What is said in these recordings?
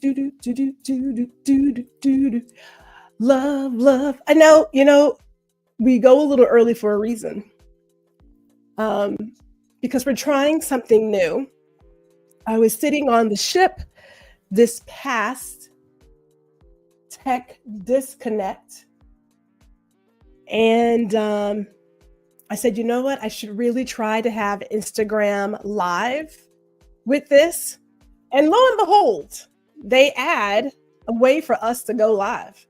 Do do do do do do do do do do. Love, love. I know, we go a little early for a reason. Um, because we're trying something new. I was sitting on the ship this past tech disconnect, and I said, you know what? I should really try to have Instagram live with this. And lo and behold, they add a way for us to go live.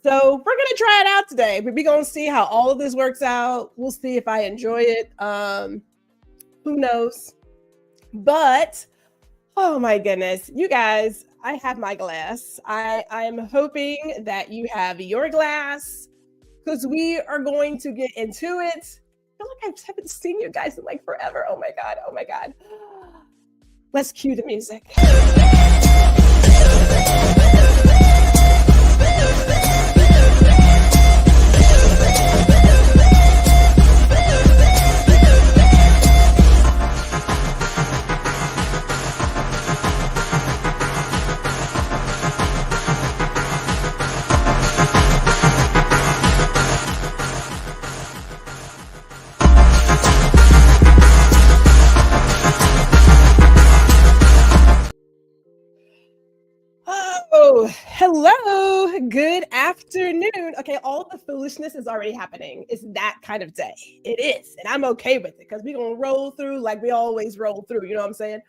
So we're gonna try it out today. We're gonna see how all of this works out. We'll see if I enjoy it. Who knows? But oh my goodness, you guys, I have my glass. I'm hoping that you have your glass because we are going to get into it. I feel like I haven't seen you guys in like forever. Oh my God. Oh my God. Let's cue the music. Oh, hello. Good afternoon. Okay, all the foolishness is already happening. It's that kind of day. It is. And I'm okay with it because we're going to roll through like we always roll through. You know what I'm saying?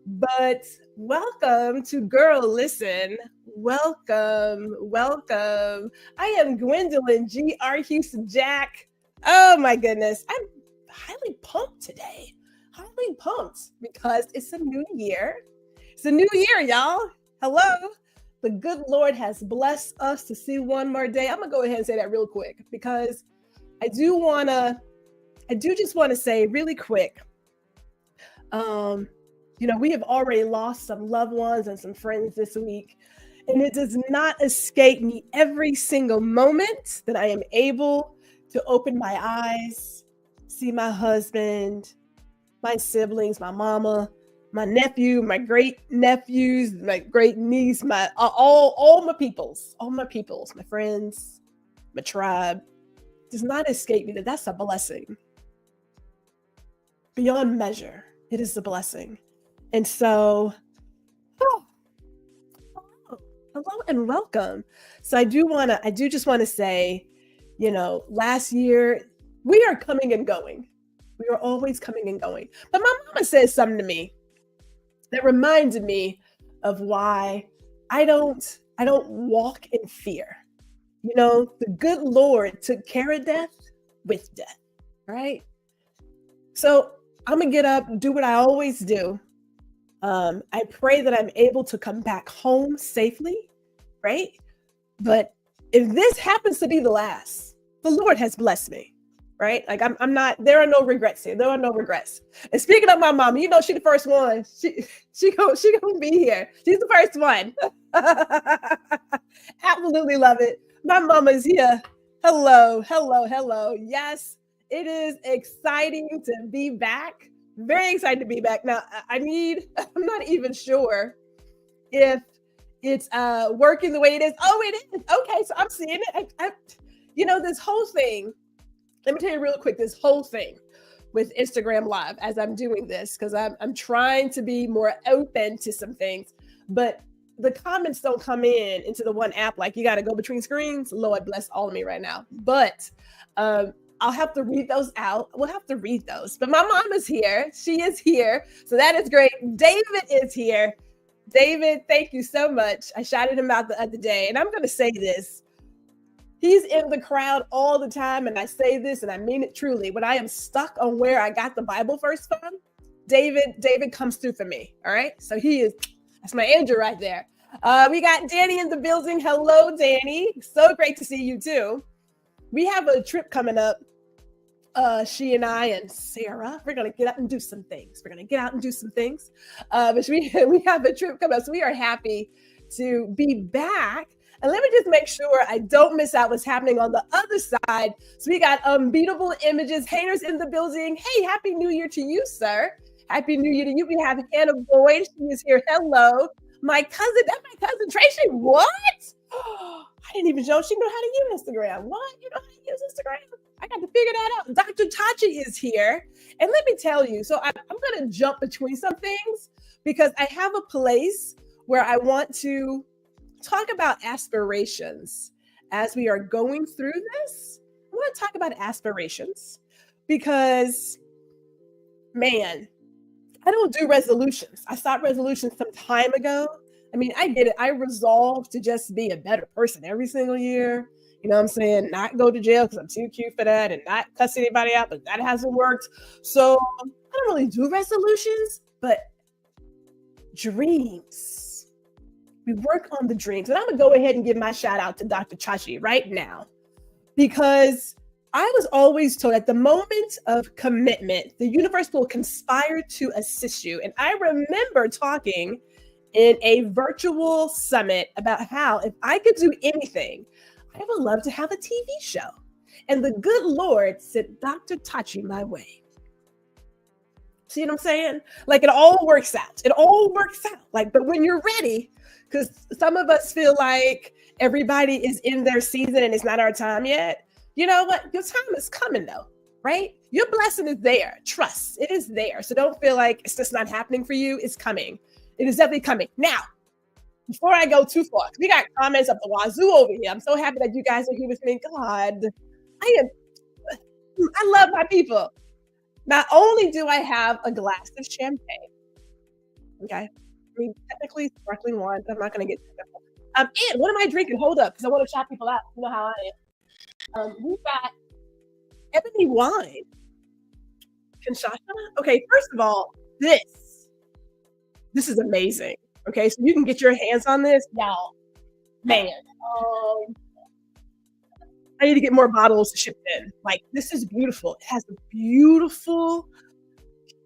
But welcome to Guuuuurl Listen. Welcome. Welcome. I am Gwendolyn G.R. Houston Jack. Oh my goodness. I'm highly pumped today. Highly pumped because it's a new year. It's a new year, y'all. Hello. The good Lord has blessed us to see one more day. I'm gonna go ahead and say that real quick because I do just want to say really quick. We have already lost some loved ones and some friends this week, and it does not escape me every single moment that I am able to open my eyes, see my husband, my siblings, my mama, my nephew, my great nephews, my great niece, my all my peoples, my friends, my tribe. Does not escape me that's a blessing beyond measure. It is a blessing. And so, hello and welcome. So I do just want to say, last year we are coming and going. We are always coming and going. But my mama said something to me that reminded me of why I don't walk in fear. The good Lord took care of death with death, right? So I'm gonna get up, do what I always do. I pray that I'm able to come back home safely, right? But if this happens to be the last, the Lord has blessed me. Right? Like I'm not, there are no regrets here. There are no regrets. And speaking of my mom, she the first one. She gonna be here. She's the first one. Absolutely love it. My mama's here. Hello, hello, hello. Yes, it is exciting to be back. Very excited to be back. Now I'm not even sure if it's working the way it is. Oh, it is. Okay, so I'm seeing it. This whole thing. Let me tell you real quick, this whole thing with Instagram Live as I'm doing this, because I'm trying to be more open to some things, but the comments don't come into the one app. Like you got to go between screens. Lord bless all of me right now. But I'll have to read those out. We'll have to read those. But my mom is here. She is here. So that is great. David is here. David, thank you so much. I shouted him out the other day, and I'm going to say this. He's in the crowd all the time, and I say this, and I mean it truly. When I am stuck on where I got the Bible verse from, David comes through for me, all right? So that's my angel right there. We got Danny in the building. Hello, Danny. So great to see you, too. We have a trip coming up. She and I and Sarah, we're going to get out and do some things. But we have a trip coming up, so we are happy to be back. And let me just make sure I don't miss out what's happening on the other side. So we got Unbeatable Images, haters in the building. Hey, Happy New Year to you, sir. Happy New Year to you. We have Hannah Boyd. She is here. Hello. That's my cousin Tracy. What? I didn't even know she knew how to use Instagram. What? You know how to use Instagram? I got to figure that out. Dr. Tachi is here. And let me tell you, so I'm going to jump between some things because I have a place where I want to talk about aspirations as we are going through this. I want to talk about aspirations because, man, I don't do resolutions. I stopped resolutions some time ago. I mean, I get it. I resolved to just be a better person every single year. You know what I'm saying? Not go to jail because I'm too cute for that and not cuss anybody out, but that hasn't worked. So I don't really do resolutions, but dreams. We work on the dreams. And I'm going to go ahead and give my shout out to Dr. Chachi right now because I was always told at the moment of commitment, the universe will conspire to assist you. And I remember talking in a virtual summit about how if I could do anything, I would love to have a TV show. And the good Lord sent Dr. Tachi my way. See what I'm saying? Like it all works out. It all works out. Like, but when you're ready, because some of us feel like everybody is in their season and it's not our time yet. You know what? Your time is coming though, right? Your blessing is there. Trust, it is there. So don't feel like it's just not happening for you. It's coming. It is definitely coming. Now, before I go too far, we got comments up the wazoo over here. I'm so happy that you guys are here with me. God, I love my people. Not only do I have a glass of champagne, okay? I mean, technically sparkling wine, but I'm not going to get technical. And what am I drinking? Hold up, because I want to shout people out. You know how I am. We've got ebony wine. Kinshasa? Okay, first of all, this is amazing. Okay, so you can get your hands on this, y'all. Man, I need to get more bottles shipped in. Like, this is beautiful. It has a beautiful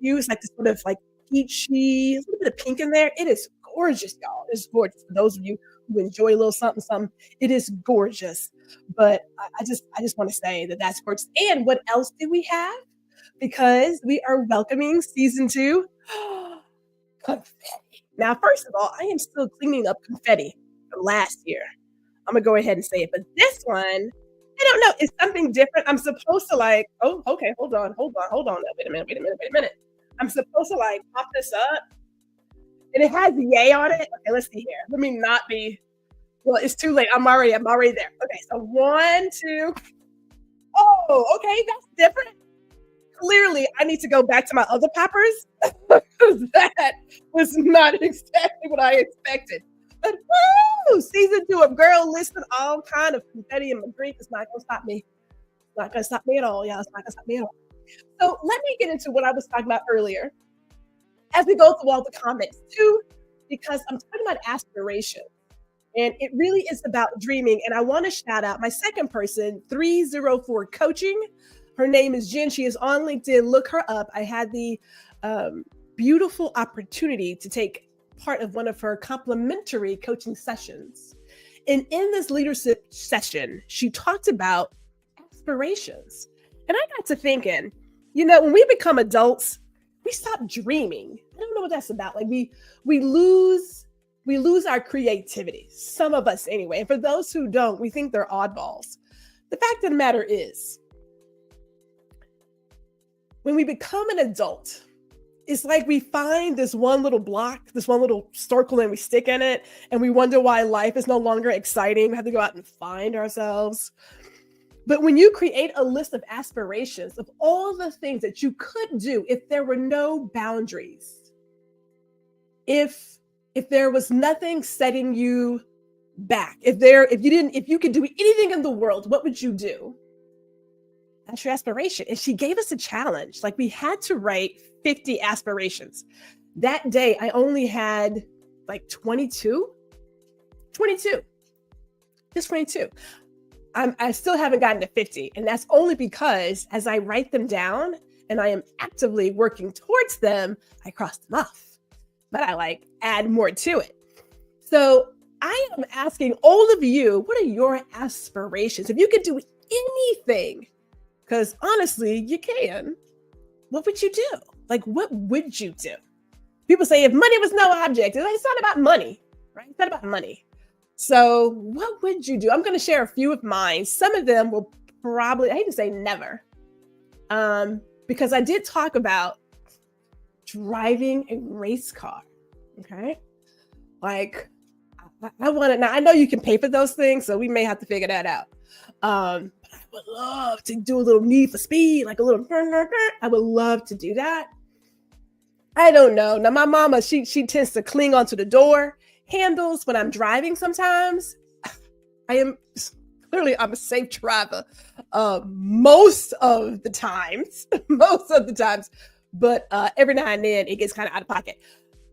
hue. It's like this sort of like peachy, a little bit of pink in there. It is gorgeous, y'all. It's gorgeous. For those of you who enjoy a little something, it is gorgeous. But I just want to say that that's gorgeous. And what else do we have? Because we are welcoming season 2. Confetti. Now, first of all, I am still cleaning up confetti from last year. I'm going to go ahead and say it. But this one, I don't know. It's something different. I'm supposed to like, oh, okay, hold on. Wait a minute. I'm supposed to like pop this up. And it has yay on it. Okay, let's see here. Let me not be, well, it's too late. I'm already there. Okay, so 1, 2. Oh, okay, that's different. Clearly, I need to go back to my other poppers. That was not exactly what I expected. But woo! Season 2 of Guuuuurl Listen, all kind of confetti in my drink. It's not going to stop me. It's not going to stop me at all, y'all. It's not going to stop me at all. So let me get into what I was talking about earlier as we go through all the comments too, because I'm talking about aspiration. And it really is about dreaming. And I want to shout out my second person, 304 Coaching. Her name is Jen. She is on LinkedIn. Look her up. I had the beautiful opportunity to take part of one of her complimentary coaching sessions. And in this leadership session, she talked about aspirations. And I got to thinking, you know, when we become adults, we stop dreaming. I don't know what that's about. Like we lose our creativity. Some of us anyway. And for those who don't, we think they're oddballs. The fact of the matter is, when we become an adult, it's like we find this one little block, this one little circle, and we stick in it, and we wonder why life is no longer exciting. We have to go out and find ourselves. But when you create a list of aspirations of all the things that you could do if there were no boundaries, if there was nothing setting you back, if you could do anything in the world, what would you do? That's your aspiration. And she gave us a challenge. Like we had to write 50 aspirations. That day, I only had like 22. Just 22. I still haven't gotten to 50. And that's only because as I write them down and I am actively working towards them, I cross them off. But I like add more to it. So I am asking all of you, what are your aspirations? If you could do anything, because honestly, you can. What would you do? Like, what would you do? People say if money was no object, it's not about money. right? It's not about money. So what would you do? I'm going to share a few of mine. Some of them will probably, I hate to say never, because I did talk about driving a race car. Okay. Like I want to, now I know you can pay for those things, so we may have to figure that out. But I would love to do a little Need for Speed, like a little, I would love to do that. I don't know. Now my mama, she tends to cling onto the door handles when I'm driving sometimes. I'm a safe driver most of the times, but every now and then it gets kind of out of pocket.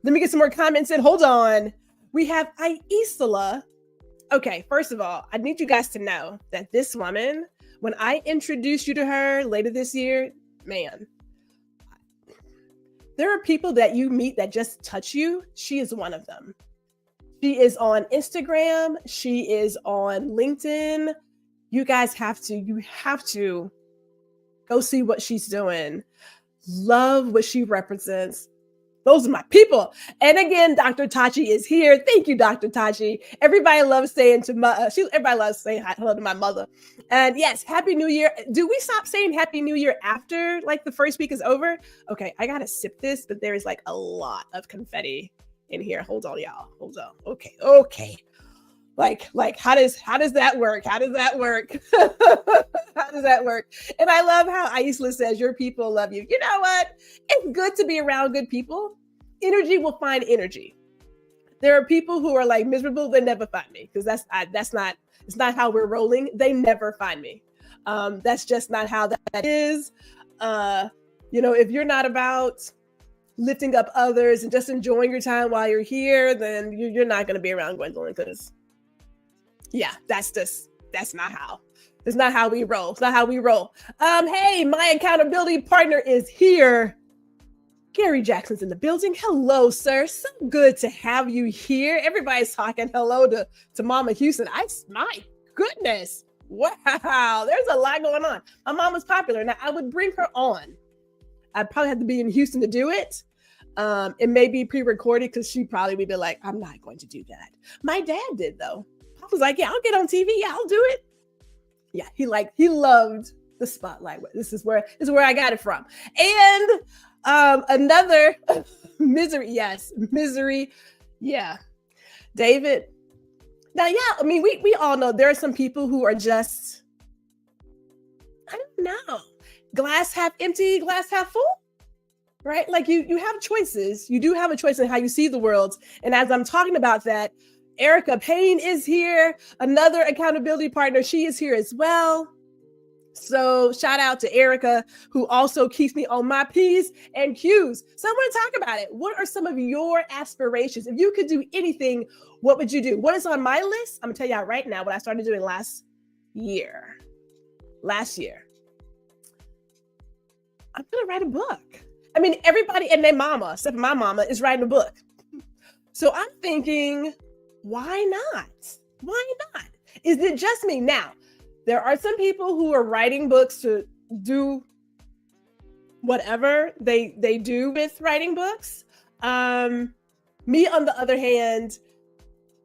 Let me get some more comments in. Hold on. We have Aisla. Okay, first of all, I need you guys to know that this woman, when I introduce you to her later this year, man, there are people that you meet that just touch you. She is one of them. She is on Instagram. She is on LinkedIn. You guys have to go see what she's doing. Love what she represents. Those are my people. And again, Dr. Tachi is here. Thank you, Dr. Tachi. Everybody loves saying everybody loves saying hello to my mother. And yes, Happy New Year. Do we stop saying Happy New Year after like the first week is over? Okay, I gotta sip this, but there is like a lot of confetti in here. Hold on, y'all. Hold on. Okay. Like how does that work? How does that work? How does that work? And I love how Aisla says your people love you. You know what? It's good to be around good people. Energy will find energy. There are people who are like miserable, they never find me, because it's not how we're rolling. They never find me. That's just not how that is. If you're not about lifting up others and just enjoying your time while you're here, then you're not going to be around Gwendolyn, because that's not how we roll. It's not how we roll. Hey, my accountability partner is here. Gary Jackson's in the building. Hello, sir. So good to have you here. Everybody's talking hello to Mama Houston. My goodness. Wow. There's a lot going on. My mama's popular. Now, I would bring her on. I'd probably have to be in Houston to do it. It may be pre-recorded because she probably would be like, I'm not going to do that. My dad did, though. I was like, yeah, I'll get on TV. Yeah, I'll do it. Yeah, he loved the spotlight. This is where I got it from. And another misery. Yes, misery. Yeah. David. Now, yeah, I mean, we all know there are some people who are just, I don't know, glass half empty, glass half full, right? Like you have choices. You do have a choice in how you see the world. And as I'm talking about that, Erica Payne is here, another accountability partner. She is here as well. So shout out to Erica, who also keeps me on my P's and Q's. So I want to talk about it. What are some of your aspirations? If you could do anything, what would you do? What is on my list? I'm going to tell y'all right now what I started doing last year. I'm going to write a book. I mean, everybody and their mama, except for my mama, is writing a book. So I'm thinking, why not? Why not? Is it just me? Now, there are some people who are writing books to do whatever they do with writing books. Me, on the other hand,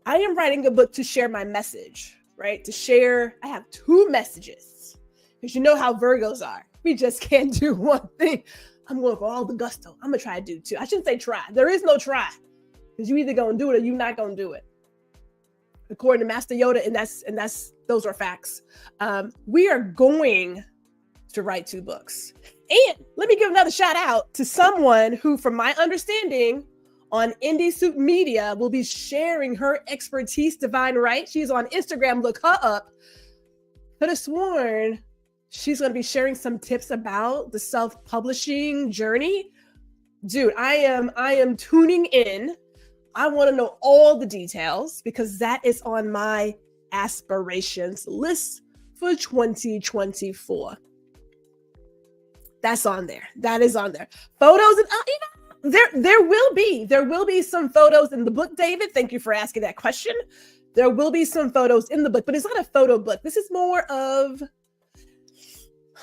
I am writing a book to share my message, right? To share, I have two messages, because you know how Virgos are. We just can't do one thing. I'm going for all the gusto. I'm gonna try to do two. I shouldn't say try. There is no try, because you either gonna do it or you're not gonna do it, according to Master Yoda, and that's those are facts. We are going to write two books. And let me give another shout out to someone who, from my understanding, on Indie Soup Media will be sharing her expertise, Divine Right. She's on Instagram. Look her up. Could have sworn she's going to be sharing some tips about the self-publishing journey. Dude, I am tuning in. I want to know all the details, because that is on my aspirations list for 2024. That's on there. That is on there. Photos and there will be some photos in the book, David. Thank you for asking that question. There will be some photos in the book, but it's not a photo book. This is more of,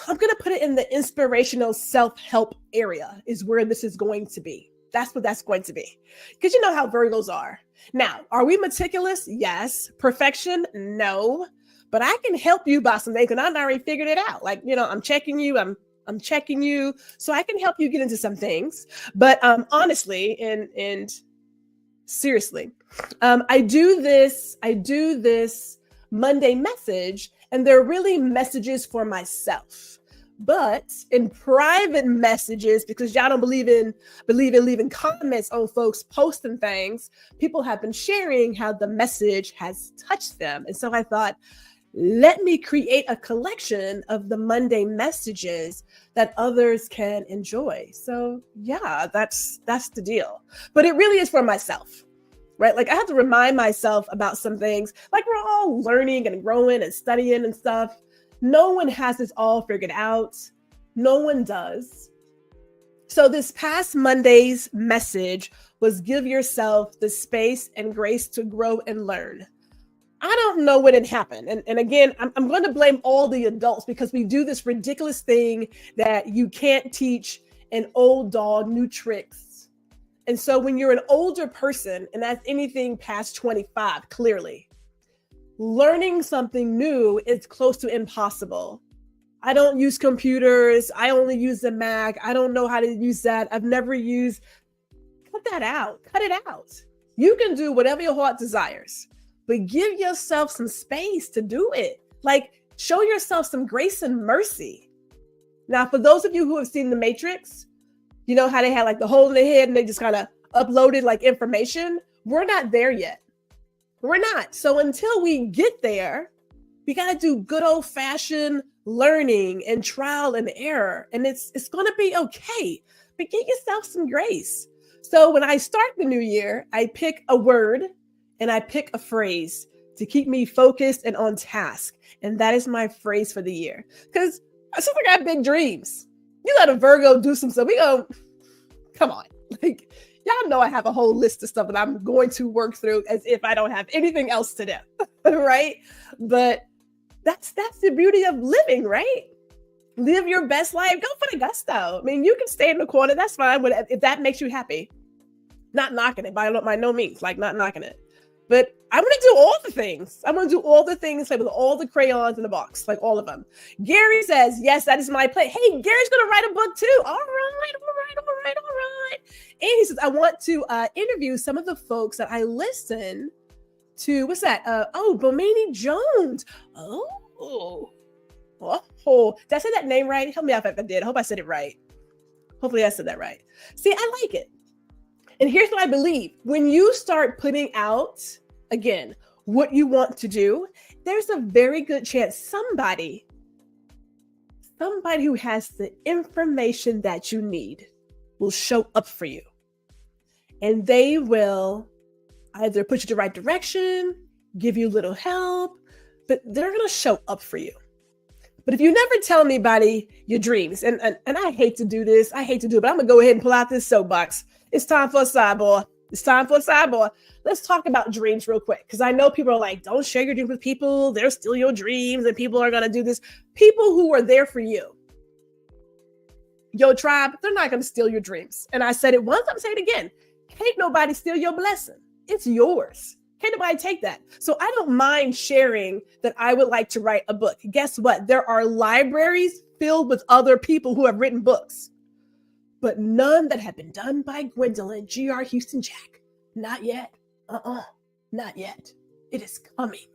I'm going to put it in the inspirational self-help area is where this is going to be. That's what that's going to be. Because you know how Virgos are. Now, are we meticulous? Yes. Perfection? No. But I can help you by some things, and I've already figured it out. Like, I'm checking you. I'm checking you, so I can help you get into some things. But honestly, and seriously, I do this Monday message, and they're really messages for myself. But in private messages, because y'all don't believe in leaving comments on folks posting things, people have been sharing how the message has touched them. And so I thought, let me create a collection of the Monday messages that others can enjoy. So yeah, that's the deal. But it really is for myself, right? Like I have to remind myself about some things. Like we're all learning and growing and studying and stuff. No one has this all figured out. No one does. So this past Monday's message was give yourself the space and grace to grow and learn. I don't know when it happened. And again, I'm going to blame all the adults because we do this ridiculous thing that you can't teach an old dog new tricks. And so when you're an older person, and that's anything past 25, clearly, learning something new is close to impossible. I don't use computers. I only use the Mac. I don't know how to use that. I've never used. Cut that out. Cut it out. You can do whatever your heart desires, but give yourself some space to do it. Like show yourself some grace and mercy. Now, for those of you who have seen The Matrix, you know how they had like the hole in the head and they just kind of uploaded like information. We're not there yet. We're not. So until we get there, we got to do good old fashioned learning and trial and error. And it's going to be okay, but give yourself some grace. So when I start the new year, I pick a word and I pick a phrase to keep me focused and on task. And that is my phrase for the year. Because I still got big dreams. You let a Virgo do some stuff. We go, come on. Like, y'all know I have a whole list of stuff that I'm going to work through as if I don't have anything else to do, right? But that's the beauty of living, right? Live your best life. Go for the gusto. I mean, you can stay in the corner. That's fine. If that makes you happy. Not knocking it by no means, like not knocking it. But I'm going to do all the things. I'm going to do all the things like with all the crayons in the box, like all of them. Gary says, yes, that is my play. Hey, Gary's going to write a book too. All right. And he says, I want to interview some of the folks that I listen to. What's that? Bomani Jones. Oh, did I say that name right? Help me out if I did. I hope I said it right. Hopefully I said that right. See, I like it. And here's what I believe. When you start putting out, again, what you want to do, there's a very good chance somebody who has the information that you need will show up for you. And they will either put you the right direction, give you a little help, but they're going to show up for you. But if you never tell anybody your dreams, and I hate to do this, but I'm going to go ahead and pull out this soapbox. It's time for a sidebar. Let's talk about dreams real quick. Because I know people are like, don't share your dreams with people. They'll steal your dreams and people are going to do this. People who are there for you. Your tribe, they're not going to steal your dreams. And I said it once, I'm saying it again. Can't nobody steal your blessing. It's yours. Can't nobody take that. So I don't mind sharing that I would like to write a book. Guess what? There are libraries filled with other people who have written books, but none that have been done by Gwendolyn, G.R. Houston Jack. Not yet. Not yet. It is coming.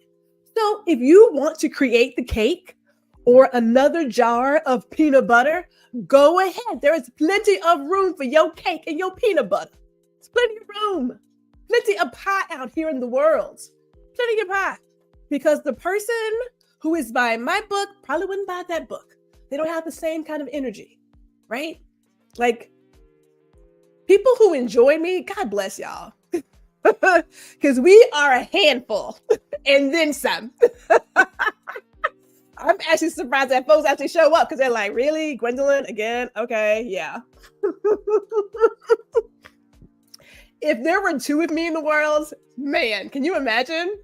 So if you want to create the cake or another jar of peanut butter, go ahead. There is plenty of room for your cake and your peanut butter. There's plenty of room. Plenty of pie out here in the world. Plenty of pie. Because the person who is buying my book probably wouldn't buy that book. They don't have the same kind of energy, right? Like, people who enjoy me, God bless y'all. Because we are a handful and then some. I'm actually surprised that folks actually show up because they're like, really? Gwendolyn again? Okay, yeah. If there were two of me in the world, man, can you imagine?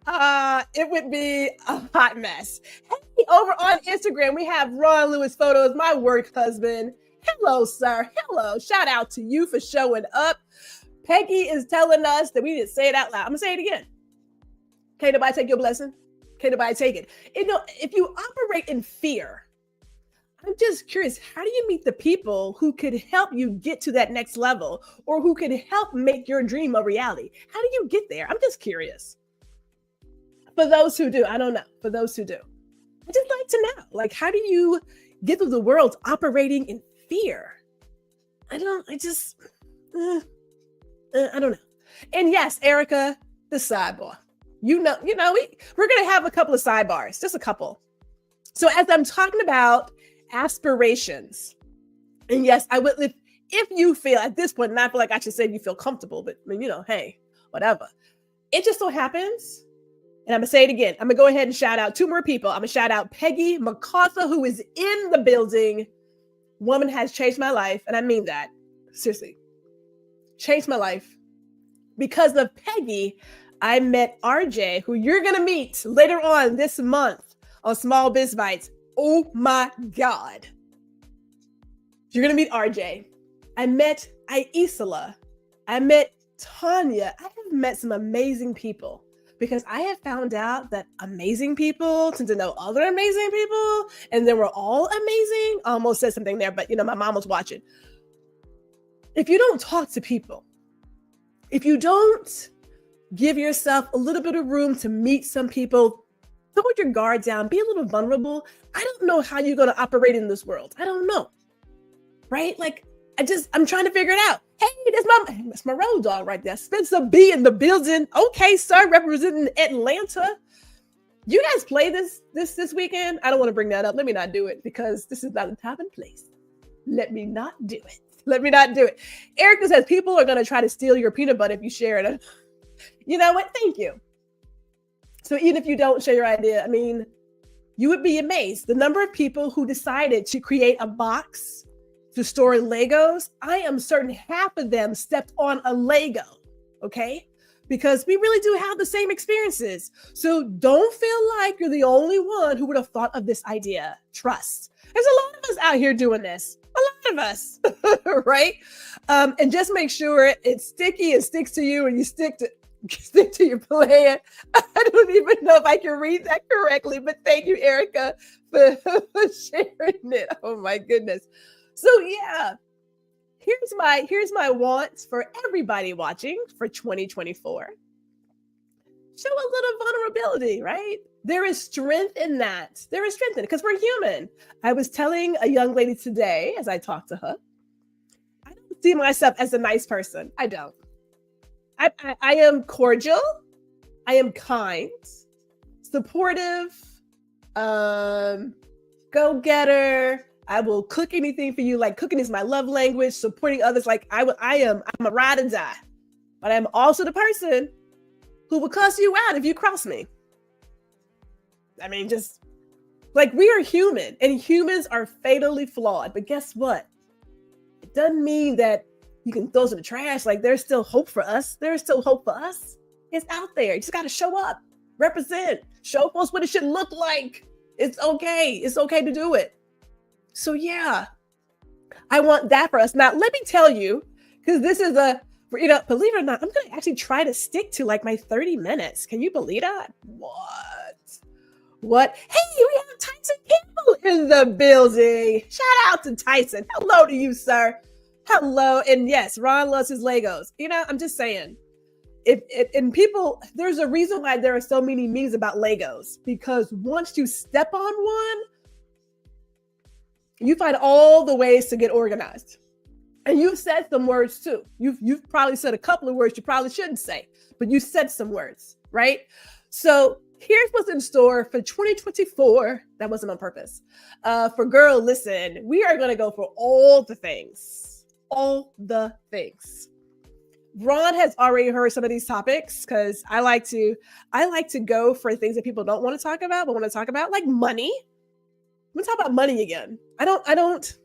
It would be a hot mess. Hey, over on Instagram, we have Ron Lewis Photos, my work husband. Hello, sir. Hello. Shout out to you for showing up. Peggy is telling us that we didn't say it out loud. I'm going to say it again. Can't nobody take your blessing? Can't nobody take it? You know, if you operate in fear, I'm just curious, how do you meet the people who could help you get to that next level or who could help make your dream a reality? How do you get there? I'm just curious. For those who do, I don't know. For those who do, I just like to know, like, how do you get through the world operating in fear? I don't know. And yes, Erica, the sidebar. We're going to have a couple of sidebars, just a couple. So as I'm talking about aspirations, and yes, I would, if you feel at this point, not feel like I should say you feel comfortable, but I mean, hey, whatever. It just so happens, and I'm going to say it again. I'm going to go ahead and shout out two more people. I'm going to shout out Peggy MacArthur, who is in the building. Woman has changed my life, and I mean that. Seriously. Changed my life. Because of Peggy, I met RJ, who you're going to meet later on this month on Small Biz Bites. Oh my God. You're going to meet RJ. I met Aisla. I met Tanya. I have met some amazing people because I have found out that amazing people tend to know other amazing people, and then we're all amazing. I almost said something there, but my mom was watching. If you don't talk to people, if you don't give yourself a little bit of room to meet some people, throw your guard down, be a little vulnerable. I don't know how you're going to operate in this world. I don't know. Right? Like, I'm trying to figure it out. Hey, that's my road dog right there. Spencer B in the building. Okay, sir, representing Atlanta. You guys play this weekend? I don't want to bring that up. Let me not do it because this is not the time and place. Let me not do it. Let me not do it. Erica says people are going to try to steal your peanut butter if you share it. You know what? Thank you. So even if you don't share your idea, I mean, you would be amazed. The number of people who decided to create a box to store Legos, I am certain half of them stepped on a Lego, okay? Because we really do have the same experiences. So don't feel like you're the only one who would have thought of this idea. Trust. There's a lot of us out here doing this. A lot of us, right? And just make sure it's sticky, it sticks to you, and you stick to your plan. I don't even know if I can read that correctly, but thank you, Erica, for sharing it. Oh my goodness. So yeah, here's my wants for everybody watching for 2024. Show a little vulnerability, right? There is strength in that. There is strength in it because we're human. I was telling a young lady today as I talked to her, I don't see myself as a nice person. I don't. I am cordial. I am kind, supportive, go-getter. I will cook anything for you. Like cooking is my love language. Supporting others, like I'm a ride and die. But I'm also the person who will cuss you out if you cross me. I mean, just like we are human, and humans are fatally flawed. But guess what? It doesn't mean that you can throw us in the trash. Like there's still hope for us. There's still hope for us. It's out there. You just got to show up, represent, show folks what it should look like. It's okay. It's okay to do it. So yeah, I want that for us. Now, let me tell you, because this is believe it or not, I'm going to actually try to stick to like my 30 minutes. Can you believe that? What? Hey, we have Tyson Campbell in the building. Shout out to Tyson. Hello to you, sir. Hello. And yes, Ron loves his Legos. I'm just saying, and people, there's a reason why there are so many memes about Legos, because once you step on one, you find all the ways to get organized. And you've said some words too. You've probably said a couple of words you probably shouldn't say, but you said some words, right? So here's what's in store for 2024. That wasn't on purpose. For Guuuuurl Listen, we are going to go for all the things. All the things. Ron has already heard some of these topics because I like to go for things that people don't want to talk about, but want to talk about, like money. I'm going to talk about money again. I don't,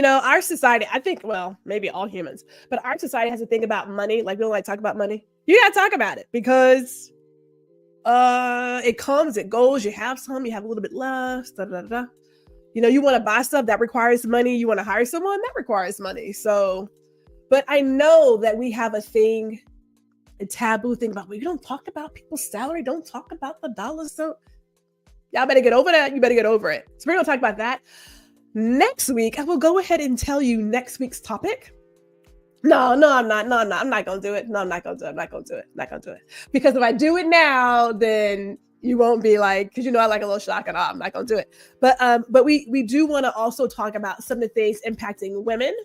our society, I think, well, maybe all humans, but our society has to think about money. Like, we don't like to talk about money. You got to talk about it because it comes, it goes. You have some, you have a little bit less, da, da, da, da. You want to buy stuff that requires money. You want to hire someone that requires money. So, but I know that we have a taboo thing about, we don't talk about people's salary. Don't talk about the dollars. So y'all better get over that. You better get over it. So we're going to talk about that next week. I will go ahead and tell you next week's topic. No, I'm not. No, I'm not going to do it. No, I'm not going to do it. I'm not going to do it. I'm not going to do it. Because if I do it now, then you won't be like, because I like a little shock and awe. I'm not going to do it. But we do want to also talk about some of the things impacting women.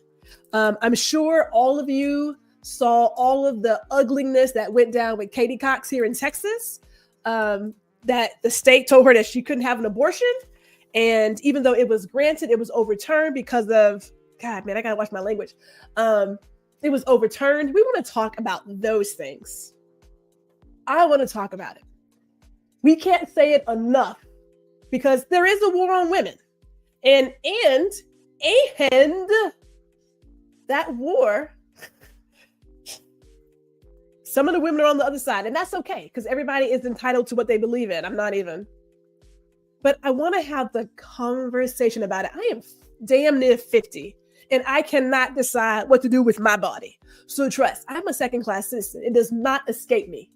I'm sure all of you saw all of the ugliness that went down with Katie Cox here in Texas, that the state told her that she couldn't have an abortion. And even though it was granted, it was overturned because of, God, man, I got to watch my language. It was overturned. We want to talk about those things. I want to talk about it. We can't say it enough because there is a war on women. And that war, some of the women are on the other side, and that's okay because everybody is entitled to what they believe in. I'm not even. But I want to have the conversation about it. I am damn near 50. And I cannot decide what to do with my body. So trust, I'm a second-class citizen. It does not escape me.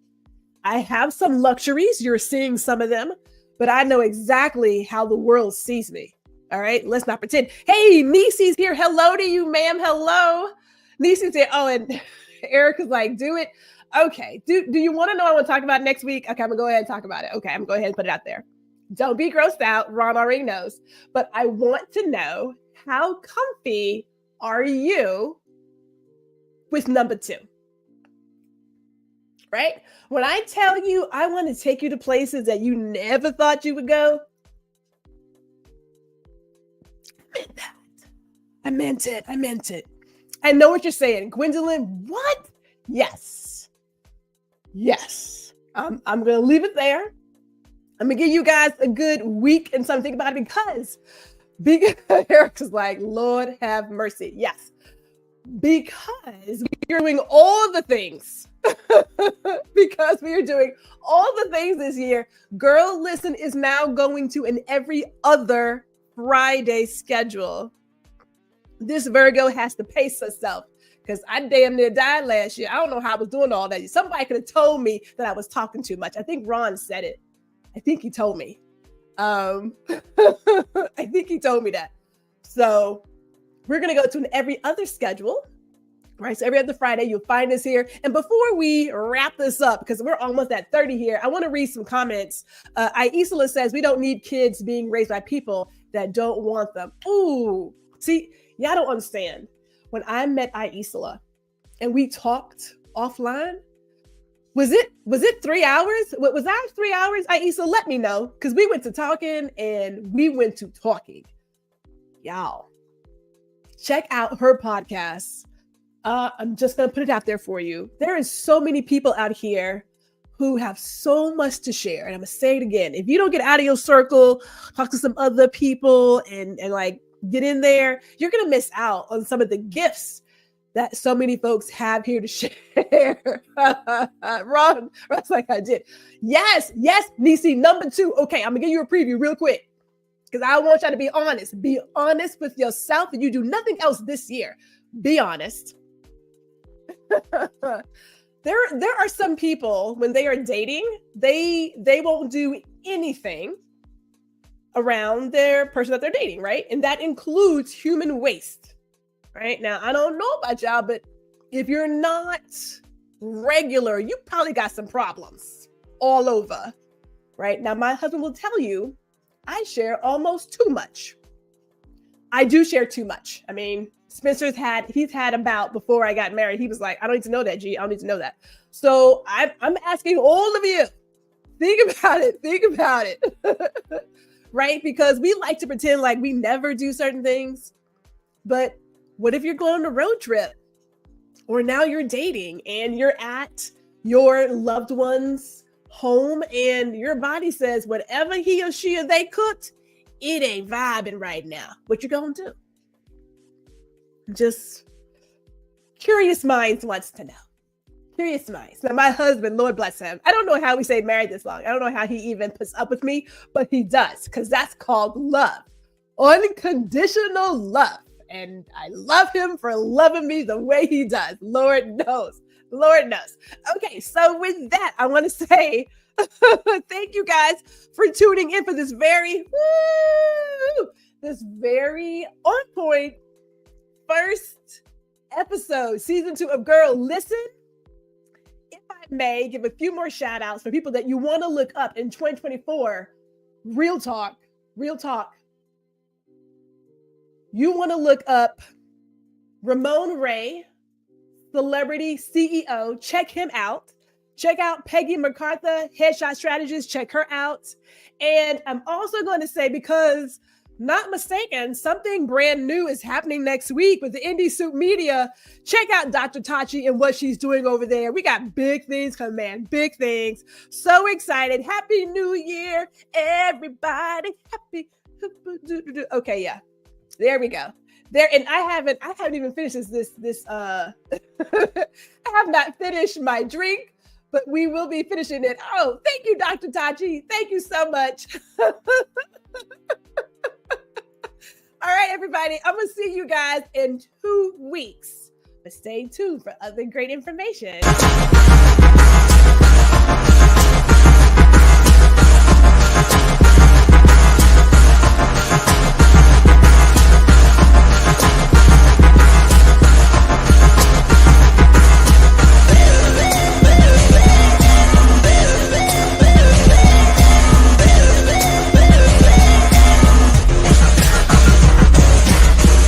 I have some luxuries. You're seeing some of them, but I know exactly how the world sees me. All right, let's not pretend. Hey, Nisi's here. Hello to you, ma'am. Hello. Nisi's here. Oh, and Erica's like, do it. Okay. Do you want to know what I want to talk about next week? Okay, I'm going to go ahead and talk about it. Okay, I'm going to go ahead and put it out there. Don't be grossed out. Ron already knows. But I want to know, how comfy are you with number 2? Right? When I tell you I want to take you to places that you never thought you would go, I meant that. I meant it. I know what you're saying. Gwendolyn, what? Yes. I'm going to leave it there. I'm going to give you guys a good week and something about it because Eric's like, Lord have mercy. Yes. Because we are doing all the things. Because we are doing all the things this year. Guuuuurl Listen is now going to an every other Friday schedule. This Virgo has to pace herself because I damn near died last year. I don't know how I was doing all that. Somebody could have told me that I was talking too much. I think Ron said it. I think he told me. I think he told me that. So we're going to go to an every other schedule, right? So every other Friday, you'll find us here. And before we wrap this up, because we're almost at 30 here, I want to read some comments. Isla says, we don't need kids being raised by people that don't want them. Ooh, see, y'all don't understand. When I met Isla and we talked offline, was it 3 hours? Was that 3 hours? Isla, let me know. Because we went to talking and we went to talking. Y'all, check out her podcast. I'm just going to put it out there for you. There is so many people out here who have so much to share. And I'm going to say it again. If you don't get out of your circle, talk to some other people and like get in there, you're going to miss out on some of the gifts that so many folks have here to share. Ron's like, I did. Yes, Nisi, number 2. Okay, I'm gonna give you a preview real quick because I want y'all to be honest. Be honest with yourself and you do nothing else this year. Be honest. There are some people when they are dating, they won't do anything around their person that they're dating, right? And that includes human waste. Right now, I don't know about y'all, but if you're not regular, you probably got some problems all over. Right now, my husband will tell you, I share almost too much. I do share too much. I mean, he's had about, before I got married, he was like, I don't need to know that, G. I don't need to know that. So I'm asking all of you, think about it. Right? Because we like to pretend like we never do certain things, but what if you're going on a road trip or now you're dating and you're at your loved one's home and your body says whatever he or she or they cooked, it ain't vibing right now. What you gonna do? Just curious minds wants to know. Curious minds. Now my husband, Lord bless him, I don't know how we stayed married this long. I don't know how he even puts up with me, but he does because that's called love. unconditional love. And I love him for loving me the way he does. Lord knows. Lord knows. Okay, so with that, I want to say thank you guys for tuning in for this very on point first episode, season 2 of Guuuuurl Listen. If I may give a few more shout outs for people that you want to look up in 2024, real talk. You want to look up Ramon Ray, celebrity CEO. Check him out. Check out Peggy MacArthur, Headshot Strategist. Check her out. And I'm also going to say, because not mistaken, something brand new is happening next week with the Indie Soup Media. Check out Dr. Tachi and what she's doing over there. We got big things coming, man. Big things. So excited. Happy New Year, everybody. Happy. Okay, yeah. There we go. There, and I haven't even finished this I have not finished my drink, but we will be finishing it. Oh, thank you, Dr. Tachi. Thank you so much. All right, everybody. I'm gonna see you guys in 2 weeks. But stay tuned for other great information.